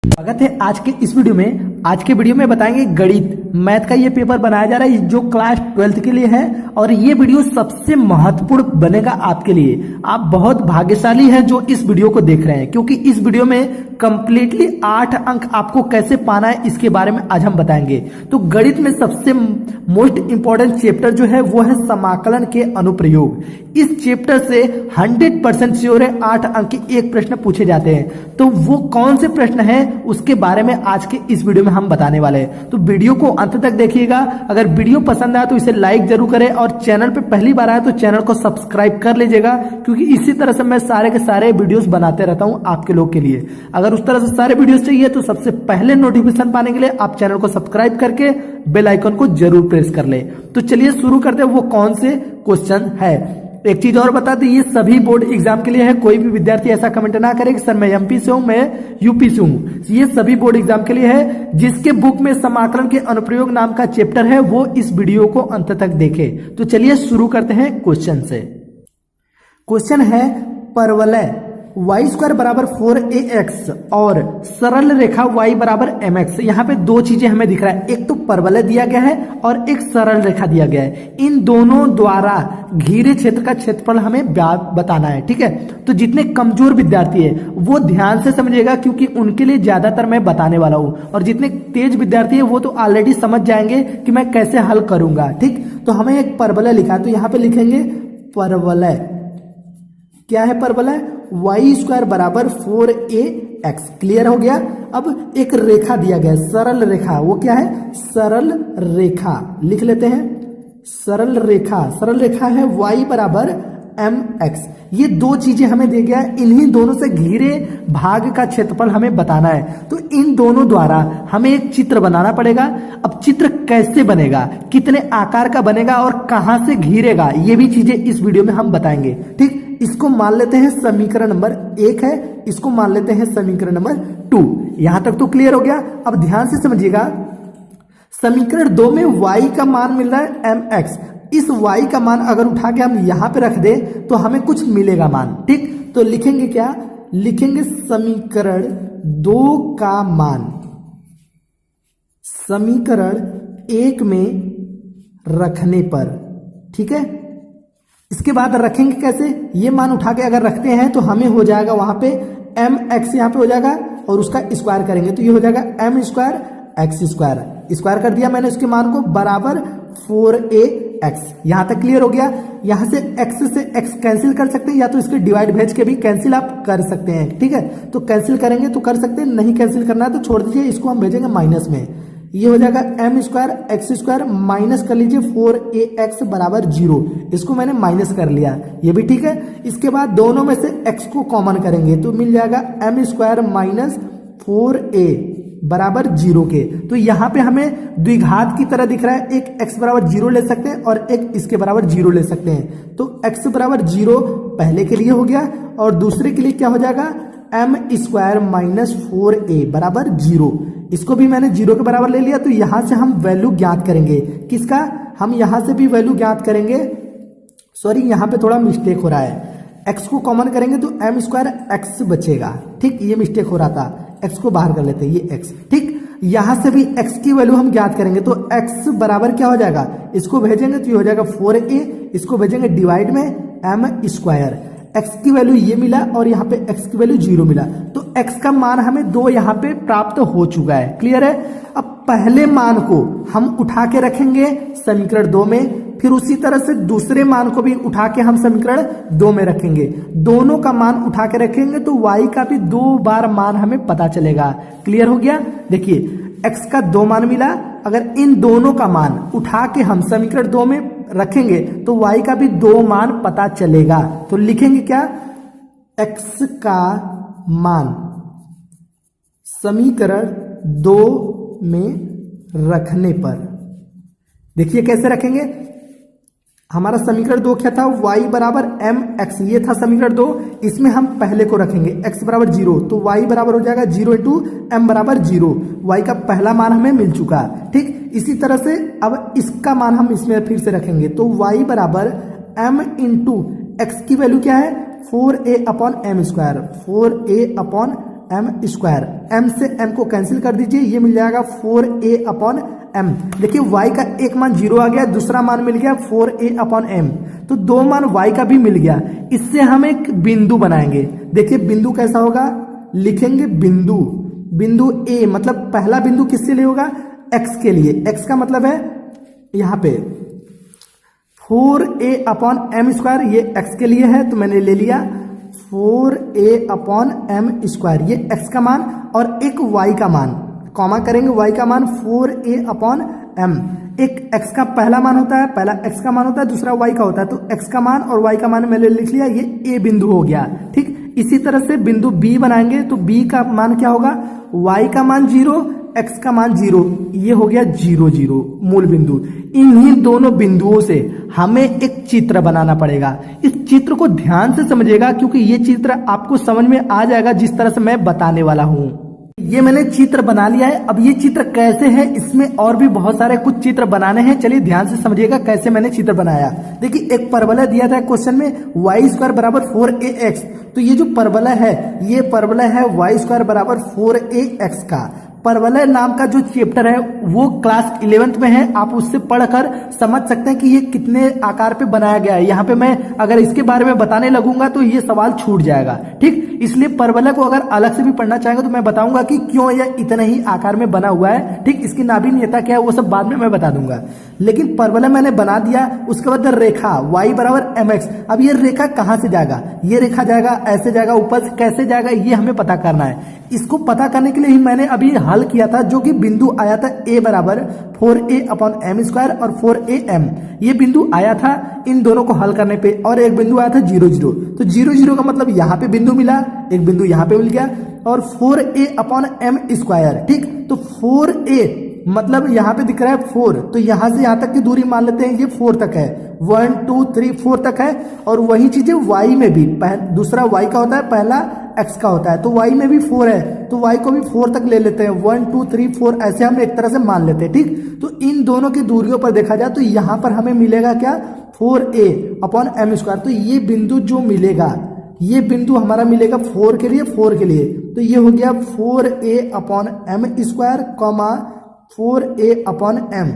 स्वागत है आज के इस वीडियो में। आज के वीडियो में बताएंगे गणित मैथ का ये पेपर बनाया जा रहा है जो क्लास 12th के लिए है और ये वीडियो सबसे महत्वपूर्ण बनेगा आपके लिए। आप बहुत भाग्यशाली हैं जो इस वीडियो को देख रहे हैं, क्योंकि इस वीडियो में कंप्लीटली 8 अंक आपको कैसे पाना है इसके बारे में आज हम बताएंगे। तो गणित में सबसे मोस्ट इंपॉर्टेंट चैप्टर जो है वो है समाकलन के अनुप्रयोग। इस चैप्टर से 100% श्योर है 8 अंक के एक प्रश्न पूछे जाते हैं। तो वो कौन से प्रश्न है उसके बारे में आज के इस वीडियो में हम बताने वाले हैं। तो वीडियो को अंत तक देखिएगा। अगर वीडियो पसंद आया तो इसे लाइक जरूर करें और चैनल पे पहली बार आया तो चैनल को सब्सक्राइब कर लीजिएगा, क्योंकि इसी तरह से मैं सारे के सारे वीडियोस बनाते रहता हूं आपके लोग के लिए। अगर उस तरह से सारे वीडियोस चाहिए तो सबसे पहले नोटिफिकेशन पाने के लिए आप चैनल को सब्सक्राइब करके बेल आइकन को जरूर प्रेस कर ले। तो चलिए शुरू करते हैं वो कौन से क्वेश्चन है। एक चीज और बता दें, ये सभी बोर्ड एग्जाम के लिए है। कोई भी विद्यार्थी ऐसा कमेंट ना करे कि सर मैं एमपी से हूं, मैं यूपी से हूं। ये सभी बोर्ड एग्जाम के लिए है। जिसके बुक में समाकलन के अनुप्रयोग नाम का चैप्टर है वो इस वीडियो को अंत तक देखे। तो चलिए शुरू करते हैं क्वेश्चन से। क्वेश्चन है परवलय y स्क्वायर बराबर 4ax और सरल रेखा y बराबर mx। यहाँ पे दो चीजें हमें दिख रहा है, एक तो परवलय दिया गया है और एक सरल रेखा दिया गया है। इन दोनों द्वारा घिरे क्षेत्र का क्षेत्रफल हमें बताना है। ठीक है, तो जितने कमजोर विद्यार्थी है वो ध्यान से समझिएगा, क्योंकि उनके लिए ज्यादातर मैं बताने वाला हूं। और जितने तेज विद्यार्थी है वो तो ऑलरेडी समझ जाएंगे कि मैं कैसे हल करूंगा। ठीक, तो हमें एक परवलय लिखा है, तो यहाँ पे लिखेंगे परवलय। क्या है परवलय? y स्क्वायर बराबर 4ax। क्लियर हो गया। अब एक रेखा दिया गया है, सरल रेखा। वो क्या है? सरल रेखा। लिख लेते हैं सरल रेखा। सरल रेखा है y बराबर mx। ये दो चीजें हमें दे गया, इन्हीं दोनों से घिरे भाग का क्षेत्रफल हमें बताना है। तो इन दोनों द्वारा हमें एक चित्र बनाना पड़ेगा। अब चित्र कैसे बनेगा, कितने आकार का बनेगा और कहां से घिरेगा, ये भी चीजें इस वीडियो में हम बताएंगे। ठीक, इसको मान लेते हैं समीकरण नंबर 1 है, इसको मान लेते हैं समीकरण नंबर 2। यहां तक तो क्लियर हो गया। अब ध्यान से समझिएगा, समीकरण 2 में y का मान मिल रहा है mx। इस y का मान अगर उठा के हम यहां पे रख दे तो हमें कुछ मिलेगा मान। ठीक, तो लिखेंगे क्या? लिखेंगे समीकरण 2 का मान समीकरण 1 में रखने पर। ठीक है, इसके बाद रखेंगे कैसे? ये मान उठा के अगर रखते हैं तो हमें हो जाएगा वहां पे mx, यहां पे हो जाएगा और उसका स्क्वायर करेंगे तो ये हो जाएगा m square x square. Square कर दिया मैंने उसके मान को, बराबर 4ax। यहां तक क्लियर हो गया। यहां से x से x कैंसिल कर सकते हैं, या तो इसके डिवाइड भेज के भी कैंसिल आप कर सकते हैं। ठीक है, तो कैंसिल करेंगे तो कर सकते हैं, नहीं कैंसिल करना है तो छोड़ दीजिए। इसको हम भेजेंगे माइनस में। ये हो जाएगा m square x square, minus कर लीजिए 4ax बराबर 0। इसको मैंने माइनस कर लिया, ये भी ठीक है। इसके बाद दोनों में से x को कॉमन करेंगे तो मिल जाएगा m स्क्वायर माइनस 4a बराबर 0 के। तो यहाँ पे हमें द्विघात की तरह दिख रहा है, एक x बराबर 0 ले सकते हैं और एक इसके बराबर 0 ले सकते हैं। तो x बराबर 0 पहले के लिए हो गया और दूसरे के लिए क्या हो जाएगा? m स्क्वायर माइनस 4a बराबर 0। इसको भी मैंने 0 के बराबर ले लिया। तो यहां से हम वैल्यू ज्ञात करेंगे। किसका? हम यहां से भी वैल्यू ज्ञात करेंगे। सॉरी, यहां पे थोड़ा मिस्टेक हो रहा है। x को कॉमन करेंगे तो m स्क्वायर x बचेगा। ठीक, ये मिस्टेक हो रहा था, x को बाहर कर लेते हैं, ये x। ठीक, यहां से भी x की वैल्यू हम ज्ञात करेंगे तो x बराबर क्या हो जाएगा? इसको भेजेंगे तो ये हो जाएगा 4a, इसको भेजेंगे डिवाइड में m स्क्वायर। x की वैल्यू ये मिला और यहाँ पे x की वैल्यू 0 मिला, तो x का मान हमें 2 यहाँ पे प्राप्त हो चुका है। क्लियर है। अब पहले मान को हम उठा के रखेंगे समीकरण 2 में, फिर उसी तरह से दूसरे मान को भी उठा के हम समीकरण 2 में रखेंगे। दोनों का मान उठा के रखेंगे तो y का भी 2 बार मान हमें पता चलेगा। क्लियर हो गया। देखिए, x का 2 मान मिला, अगर इन दोनों का मान उठा के हम समीकरण 2 में रखेंगे तो y का भी 2 मान पता चलेगा। तो लिखेंगे क्या? x का मान समीकरण 2 में रखने पर। देखिए कैसे रखेंगे। हमारा समीकरण 2 क्या था? y बराबर mx, ये था समीकरण 2। इसमें हम पहले को रखेंगे x बराबर 0, तो y बराबर हो जाएगा 0 इंटू m बराबर 0। y का पहला मान हमें मिल चुका। ठीक, इसी तरह से अब इसका मान हम इसमें फिर से रखेंगे तो y बराबर m इंटू x की वैल्यू क्या है? 4a upon m square. 4a upon m square, m से एम को कैंसिल कर दीजिए, ये मिल जाएगा 4a अपॉन एम। देखिए y का एक मान 0 आ गया, दूसरा मान मिल गया 4a अपॉन एम, तो दो मान y का भी मिल गया। इससे हम एक बिंदु बनाएंगे। देखिए बिंदु कैसा होगा, लिखेंगे बिंदु, बिंदु a मतलब पहला बिंदु किसके लिए होगा, x के लिए। x का मतलब है यहाँ पे 4a अपॉन एम स्क्वायर, ये x के लिए है तो मैंने ले लिया 4a अपॉन एम स्क्वायर, ये x का मान, और एक y का मान, कॉमा करेंगे y का मान 4a अपॉन m। एक x का पहला मान होता है, पहला x का मान होता है, दूसरा y का होता है, तो x का मान और y का मान मैंने लिख लिया, ये a बिंदु हो गया। ठीक, इसी तरह से बिंदु b बनाएंगे तो b का मान क्या होगा, y का मान 0, x का मान 0, ये हो गया 0 0 मूल बिंदु। इन्हीं दोनों बिंदुओं से हमें एक चित्र बनाना पड़ेगा। इस चित्र को ध्यान से समझिएगा क्योंकि ये चित्र आपको समझ में आ जाएगा जिस तरह से मैं बताने वाला हूं। ये मैंने चित्र बना लिया है। अब ये चित्र कैसे है, इसमें और भी बहुत सारे कुछ चित्र बनाने हैं। चलिए ध्यान से समझिएगा कैसे मैंने चित्र बनाया। देखिए एक परवलय दिया था क्वेश्चन में, वाई स्क्वायर बराबर 4ax, तो ये जो परवलय है ये परवलय है वाई स्क्वायर बराबर 4ax का। परवलय नाम का जो चैप्टर है वो क्लास 11th में है, आप उससे पढ़कर समझ सकते हैं कि ये कितने आकार पे बनाया गया है। यहाँ पे मैं अगर इसके बारे में बताने लगूंगा तो ये सवाल छूट जाएगा। ठीक, इसलिए परवलय को अगर अलग से भी पढ़ना चाहेंगे तो मैं बताऊंगा कि क्यों यह इतने ही आकार में बना हुआ है। ठीक, इसकी नाभिन्यता क्या है वो सब बाद में मैं बता दूंगा, लेकिन परवलय मैंने बना दिया। उसके बाद रेखा y बराबर mx, अब ये रेखा कहाँ से जाएगा, ये रेखा जाएगा ऐसे जाएगा, ऊपर से कैसे जाएगा ये हमें पता करना है। इसको पता करने के लिए ही मैंने अभी हल किया था, जो कि बिंदु आया था a बराबर 4a अपॉन एम स्क्वायर और 4am, ये बिंदु आया था इन दोनों को हल करने पे। और एक बिंदु आया था 0 0, तो 0 0 का मतलब यहाँ पे बिंदु मिला, एक बिंदु यहाँ पे मिल गया, और 4a अपॉन एम स्क्वायर। ठीक, तो 4a मतलब यहाँ पे दिख रहा है 4, तो यहाँ से यहाँ तक की दूरी मान लेते हैं ये 4 तक है, 1 2 3 4 तक है। और वही चीजें y में भी, दूसरा y का होता है, पहला x का होता है, तो y में भी 4 है, तो y को भी 4 तक ले लेते हैं, 1 2 3 4 ऐसे हम एक तरह से मान लेते हैं। ठीक, तो इन दोनों की दूरियों पर देखा जाए तो यहाँ पर हमें मिलेगा क्या, 4a अपॉन एम स्क्वायर। तो ये बिंदु जो मिलेगा, ये बिंदु हमारा मिलेगा 4 के लिए, 4 के लिए, तो ये हो गया 4a upon m square comma 4a upon m.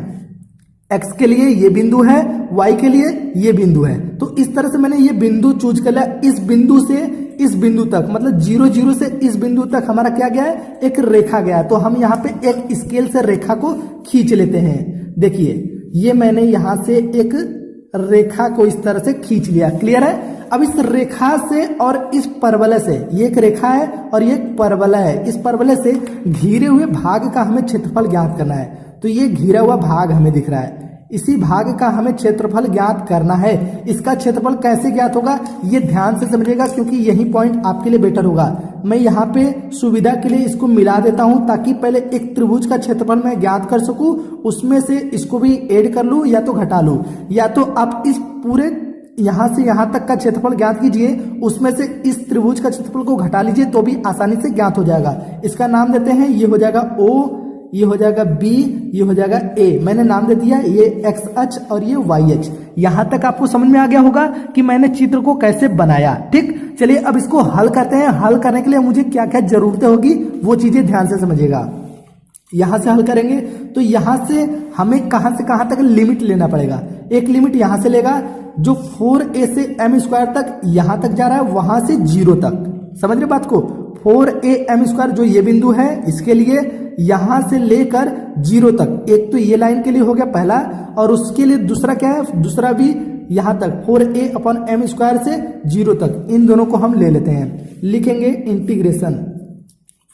x के लिए ये बिंदु है, y के लिए ये बिंदु है। तो इस तरह से मैंने ये बिंदु चूज कर लिया। इस बिंदु से इस बिंदु तक, मतलब 0 0 से इस बिंदु तक हमारा क्या गया है, एक रेखा गया है। तो हम यहाँ पे एक स्केल से रेखा को खींच लेते हैं। देखिए ये मैंने यहाँ से एक रेखा को इस तरह से खींच लिया, क्लियर है। अब इस रेखा से और इस परवलय से, ये एक रेखा है और ये एक परवलय है, इस परवलय से घिरे हुए भाग का हमें क्षेत्रफल ज्ञात करना है। तो ये घिरा हुआ भाग हमें दिख रहा है, इसी भाग का हमें क्षेत्रफल ज्ञात करना है। इसका क्षेत्रफल कैसे ज्ञात होगा ये ध्यान से समझिएगा क्योंकि यही पॉइंट आपके लिए बेटर होगा। मैं यहाँ पे सुविधा के लिए इसको मिला देता हूँ ताकि पहले एक त्रिभुज का क्षेत्रफल मैं ज्ञात कर सकूं, उसमें से इसको भी ऐड कर लूं या तो घटा लूं, या तो आप इस पूरे यहां से यहां तक का क्षेत्रफल ज्ञात कीजिए, उसमें से इस त्रिभुज का क्षेत्रफल को घटा लीजिए तो भी आसानी से ज्ञात हो जाएगा। इसका नाम देते हैं, ये हो जाएगा O, ये हो जाएगा B, ये हो जाएगा A। मैंने नाम दे दिया, ये x अक्ष और ये y अक्ष। यहां तक आपको समझ में आ गया होगा कि मैंने चित्र को कैसे बनाया। ठीक, चलिए अब इसको हल करते हैं। हल करने के लिए मुझे क्या क्या जरूरतें होगी वो चीजें ध्यान से समझिएगा। यहां से हल करेंगे तो यहां से हमें कहां से कहां तक लिमिट लेना पड़ेगा। एक लिमिट यहां से लेगा जो 4a से m स्क्वायर तक यहां तक जा रहा है, वहां से 0 तक। समझ रहे बात को, 4a m स्क्वायर जो ये बिंदु है इसके लिए यहां से लेकर 0 तक, एक तो ये लाइन के लिए हो गया पहला, और उसके लिए दूसरा क्या है, दूसरा भी यहां तक 4a अपॉन एम स्क्वायर से 0 तक। इन दोनों को हम ले लेते हैं, लिखेंगे integration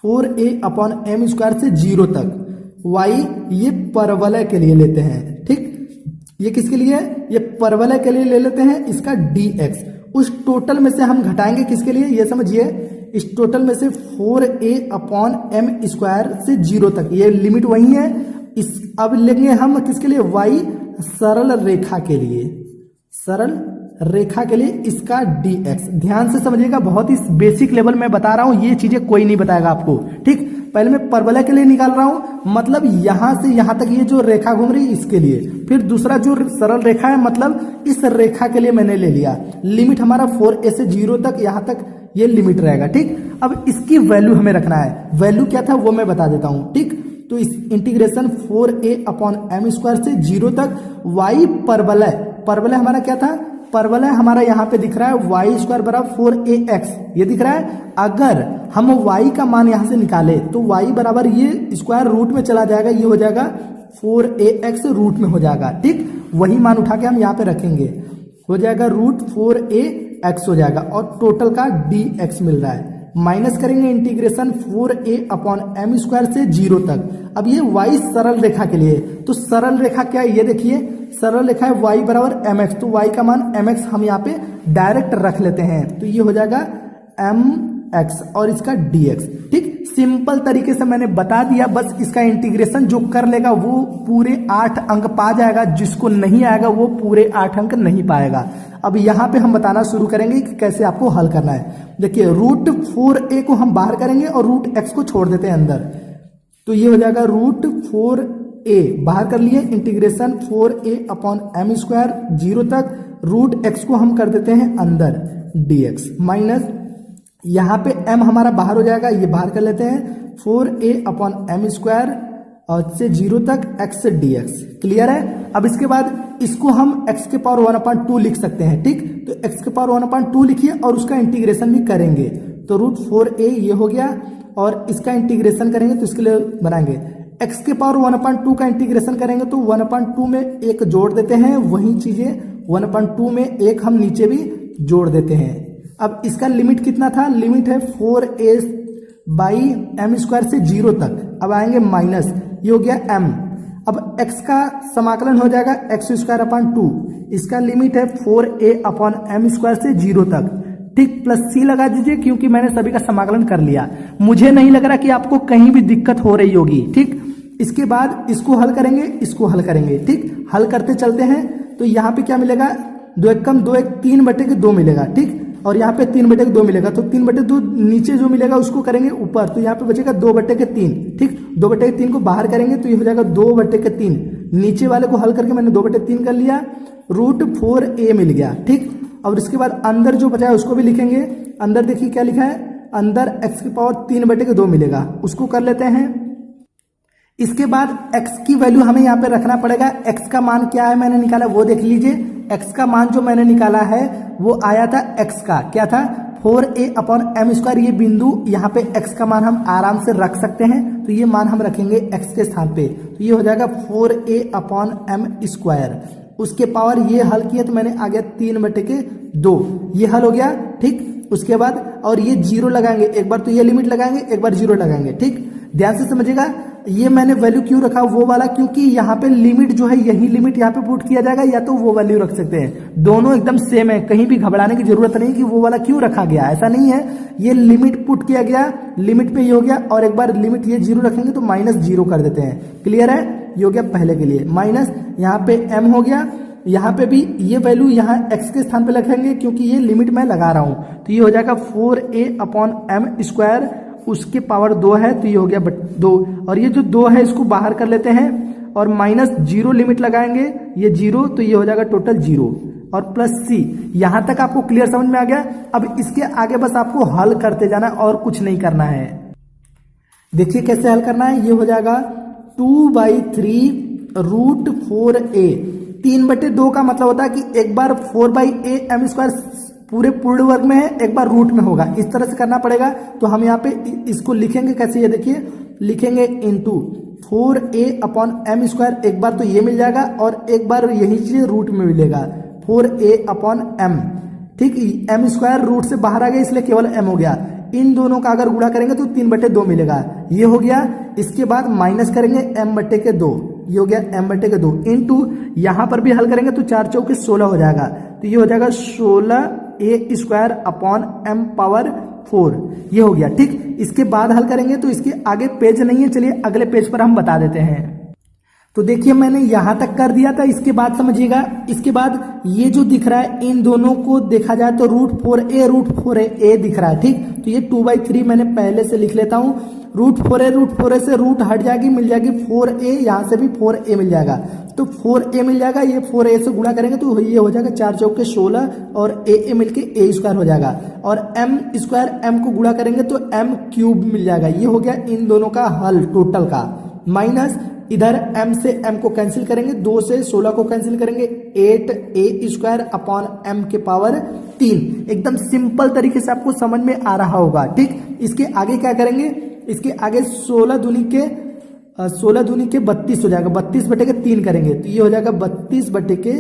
4a upon m square से 0 तक। y ये परवलय के लिए लेते हैं। ठीक, ये किसके लिए है, ये परवलय के लिए ले लेते हैं, इसका dx। उस टोटल में से हम घटाएंगे किसके लिए, ये समझिए, इस टोटल में से 4a अपॉन एम स्क्वायर से 0 तक, ये लिमिट वही है। इस अब लेंगे हम किसके लिए, y सरल रेखा के लिए, सरल रेखा के लिए इसका dx। ध्यान से समझिएगा, बहुत ही बेसिक लेवल में बता रहा हूं, ये चीजें कोई नहीं बताएगा आपको। ठीक, पहले मैं परवलय के लिए निकाल रहा हूं, मतलब यहां से यहां तक ये जो रेखा घूम रही है इसके लिए। फिर दूसरा जो सरल रेखा है, मतलब इस रेखा के लिए मैंने ले लिया। लिमिट हमारा 4a से 0 तक, यहां तक ये लिमिट रहेगा। ठीक, अब इसकी वैल्यू हमें रखना है, वैल्यू क्या था वो मैं बता देता हूं। ठीक, तो इस integration 4a upon m square से 0 तक y परवलय, परवलय हमारा क्या था, परवलय हमारा यहाँ पे दिख रहा है वाई स्क्वायर बराबर 4ax, ये दिख रहा है। अगर हम y का मान यहाँ से निकाले तो y बराबर ये स्क्वायर रूट में चला जाएगा, ये हो जाएगा 4ax रूट में हो जाएगा। ठीक, वही मान उठा के हम यहाँ पे रखेंगे, हो जाएगा रूट 4ax हो जाएगा और टोटल का dx मिल रहा है। माइनस करेंगे integration 4a upon m square से 0 तक। अब ये y सरल रेखा के लिए, तो सरल रेखा क्या है ये देखिए, सरल रेखा है y बराबर mx, तो y का मान mx हम यहाँ पे डायरेक्ट रख लेते हैं, तो ये हो जाएगा mx और इसका dx। ठीक, सिंपल तरीके से मैंने बता दिया, बस इसका इंटीग्रेशन जो कर लेगा वो पूरे 8 अंक पा जाएगा, जिसको नहीं आएगा वो पूरे 8 अंक नहीं पाएगा। अब यहाँ पे हम बताना शुरू करेंगे कि कैसे आपको हल करना है। देखिए रूट 4a को हम बाहर करेंगे और रूट x को छोड़ देते हैं अंदर, तो ये हो जाएगा रूट 4a बाहर कर लिए, integration 4a upon m square 0 तक, रूट x को हम कर देते हैं अंदर dx, माइनस यहाँ पे m हमारा बाहर हो जाएगा, ये बाहर कर लेते हैं 4a अपॉन एम स्क्वायर और से 0 तक x dx। क्लियर है। अब इसके बाद इसको हम x के पावर 1/2 लिख सकते हैं। ठीक, तो x के पावर 1/2 लिखिए और उसका इंटीग्रेशन भी करेंगे, तो रूट 4a ये हो गया और इसका इंटीग्रेशन करेंगे तो इसके लिए बनाएंगे x के पावर 1/2 का इंटीग्रेशन करेंगे तो 1/2 में एक जोड़ देते हैं, वही चीजें 1/2 में एक हम नीचे भी जोड़ देते हैं। अब इसका लिमिट कितना था, लिमिट है 4a बाई एम स्क्वायर से 0 तक। अब आएंगे माइनस, ये हो गया m। अब x का समाकलन हो जाएगा x स्क्वायर अपॉन 2, इसका लिमिट है 4a अपॉन एम स्क्वायर से 0 तक। ठीक, प्लस c लगा दीजिए क्योंकि मैंने सभी का समाकलन कर लिया, मुझे नहीं लग रहा कि आपको कहीं भी दिक्कत हो रही होगी। ठीक, इसके बाद इसको हल करेंगे, इसको हल करेंगे। ठीक, हल करते चलते हैं, तो यहाँ पे क्या मिलेगा, 2 1 कम 2 1 3/2 मिलेगा। ठीक, और यहाँ पे 3/2 मिलेगा, तो 3/2 नीचे जो मिलेगा उसको करेंगे ऊपर, तो यहाँ पे बचेगा 2/3। ठीक, 2/3 को बाहर करेंगे तो ये हो जाएगा 2/3, नीचे वाले को हल करके मैंने 2/3 कर लिया, रूट 4a मिल गया। ठीक, और इसके बाद अंदर जो बचा है उसको भी लिखेंगे, अंदर देखिए क्या लिखा है, अंदर x की पावर 3/2 मिलेगा, उसको कर लेते हैं। इसके बाद x की वैल्यू हमें यहाँ पे रखना पड़ेगा, x का मान क्या है मैंने निकाला वो देख लीजिए। x का मान जो मैंने निकाला है वो आया था, x का क्या था 4a अपॉन एम स्क्वायर, ये बिंदु यहाँ पे x का मान हम आराम से रख सकते हैं, तो ये मान हम रखेंगे x के स्थान पे, तो ये हो जाएगा 4a अपॉन एम स्क्वायर। उसके पावर ये हल किया तो मैंने आ गया 3/2, ये हल हो गया। ठीक, उसके बाद और ये 0 लगाएंगे, एक बार तो ये लिमिट लगाएंगे, एक बार 0 लगाएंगे। ठीक, ध्यान से समझिएगा, ये मैंने वैल्यू क्यों रखा वो वाला, क्योंकि यहाँ पे लिमिट जो है यही लिमिट यहाँ पे पुट किया जाएगा, या तो वो वैल्यू रख सकते हैं, दोनों एकदम सेम है, कहीं भी घबराने की जरूरत नहीं कि वो वाला क्यों रखा गया, ऐसा नहीं है। ये लिमिट पुट किया गया, लिमिट पे ये हो गया, और एक बार लिमिट ये 0 रखेंगे तो -0 कर देते हैं। क्लियर है, ये हो गया पहले के लिए, माइनस यहाँ पे m हो गया, यहाँ पे भी ये वैल्यू यहाँ x के स्थान पे रखेंगे क्योंकि ये लिमिट मैं लगा रहा हूँ, तो ये हो जाएगा 4a अपॉन एम स्क्वायर, उसके पावर 2 है तो ये हो गया 2, और ये जो 2 है इसको बाहर कर लेते हैं और -0 लिमिट लगाएंगे, ये 0 तो ये हो जाएगा टोटल 0 और प्लस c। यहां तक आपको क्लियर समझ में आ गया। अब इसके आगे बस आपको हल करते जाना और कुछ नहीं करना है। देखिए कैसे हल करना है, ये हो जाएगा 2/3 रूट 4a, 3/2 का मतलब होता है कि एक बार 4/a एम स्क्वायर पूरे पूर्ण वर्ग में है, एक बार रूट में होगा, इस तरह से करना पड़ेगा। तो हम यहाँ पे इसको लिखेंगे कैसे, ये देखिए लिखेंगे into 4a upon m square, एक बार तो ये मिल जाएगा और एक बार यही चीज रूट में मिलेगा 4a अपॉन एम। ठीक, एम स्क्वायर रूट से बाहर आ गया इसलिए केवल m हो गया, इन दोनों का अगर गुणा करेंगे तो 3/2 मिलेगा, ये हो गया। इसके बाद माइनस करेंगे m/2, ये हो गया m/2 इंटू यहाँ पर भी हल करेंगे तो 4 चौके 16 हो जाएगा, तो ये हो जाएगा 16a square upon m power 4, ये हो गया। ठीक, इसके बाद हल करेंगे तो इसके आगे पेज नहीं है, चलिए अगले पेज पर हम बता देते हैं। तो देखिए मैंने यहां तक कर दिया था, इसके बाद समझिएगा, इसके बाद ये जो दिख रहा है इन दोनों को देखा जाए तो रूट 4a दिख रहा है। ठीक, तो ये 2/3 मैंने पहले से लिख लेता हूं, रूट 4a से रूट हट जाएगी, मिल जाएगी 4a, यहां से भी 4a मिल जाएगा, तो 4a मिल जाएगा, ये 4a से गुणा करेंगे तो ये हो जाएगा 4 चौके 16 और a मिलके a स्क्वायर हो जाएगा, और m स्क्वायर m को गुणा करेंगे तो m क्यूब मिल जाएगा। ये हो गया इन दोनों का हल टोटल का, माइनस इधर m से m को कैंसिल करेंगे, 2 से 16 को कैंसिल करेंगे, 8a स्क्वायर अपॉन m के पावर 3। एकदम सिंपल तरीके से आपको समझ में आ रहा होगा, ठीक। इसके आगे क्या करेंगे, इसके आगे 16 दूनी के 32 हो जाएगा, 32 बटे के 3 करेंगे तो ये हो जाएगा 32 बटे के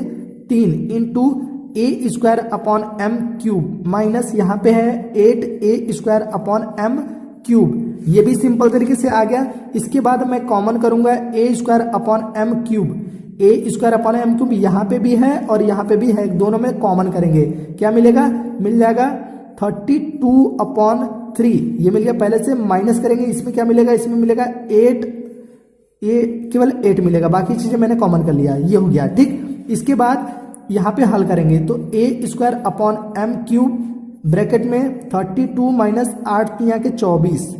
3 into a square upon m cube, minus यहाँ पे है 8a square upon m cube. ये भी सिंपल तरीके से आ गया। इसके बाद मैं कॉमन करूंगा a square upon m cube, a square upon m cube यहाँ पे भी है और यहाँ पे भी है, दोनों में कॉमन करेंगे क्या मिलेगा, मिल जाएगा 32/3। ये मिल गया, पहले से माइनस करेंगे, इसमें क्या मिलेगा, इसमें मिलेगा 8, ये केवल 8 मिलेगा, बाकी चीजें मैंने कॉमन कर लिया, ये हो गया, ठीक। इसके बाद यहाँ पे हल करेंगे तो a square upon m cube bracket में 32 माइनस 8 यहाँ के 24,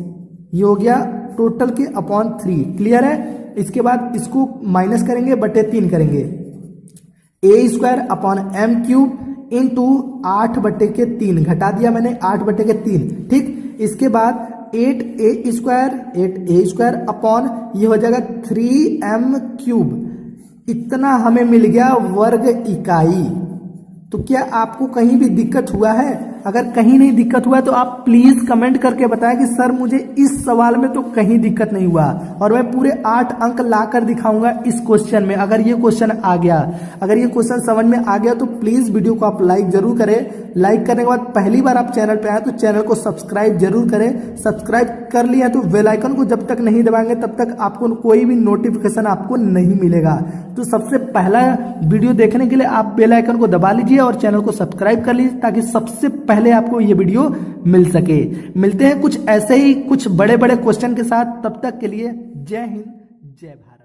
ये हो गया टोटल के अपॉन 3। क्लियर है। इसके बाद इसको माइनस करेंगे, बटे 3 करेंगे, a square upon m cube into 8 बटे के 3, घटा दिया मैंने 8 बटे के 3, ठीक। इसके बाद 8a स्क्वायर अपॉन ये हो जाएगा 3m क्यूब, इतना हमें मिल गया वर्ग इकाई। तो क्या आपको कहीं भी दिक्कत हुआ है? अगर कहीं नहीं दिक्कत हुआ है तो आप प्लीज कमेंट करके बताएं कि सर मुझे इस सवाल में तो कहीं दिक्कत नहीं हुआ, और मैं पूरे 8 अंक ला कर दिखाऊंगा इस क्वेश्चन में। अगर ये क्वेश्चन आ गया, अगर ये क्वेश्चन समझ में आ गया तो प्लीज वीडियो को आप लाइक जरूर करें। लाइक करने के बाद पहली बार आप चैनल पे आए तो चैनल को सब्सक्राइब जरूर करें। सब्सक्राइब कर लिया तो बेल आइकन को जब तक नहीं दबाएंगे तब तक आपको कोई भी नोटिफिकेशन आपको नहीं मिलेगा। तो सबसे पहला वीडियो देखने के लिए आप बेल आइकन को दबा लीजिए और चैनल को सब्सक्राइब कर लीजिए ताकि सबसे पहले आपको ये वीडियो मिल सके। मिलते हैं कुछ ऐसे ही कुछ बड़े बड़े क्वेश्चन के साथ, तब तक के लिए जय हिंद जय भारत।